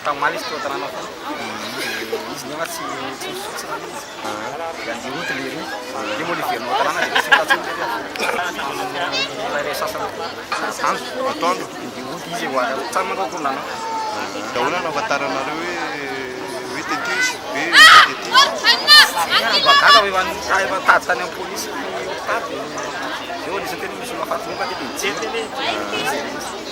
tamale izy toatanana fo izy nefa tsy misotsina izy dia andeha hotelery dia moa liverinao tanàna dia tsy tatsy sasana atoandro dia hoty izy tsara mankakoronana da hoana nafantaranareo hoe tetisy hoe tetisy bagaga efa tady tany amin'ny polisy tady eo anisany tena misy mahafaty monka dia jety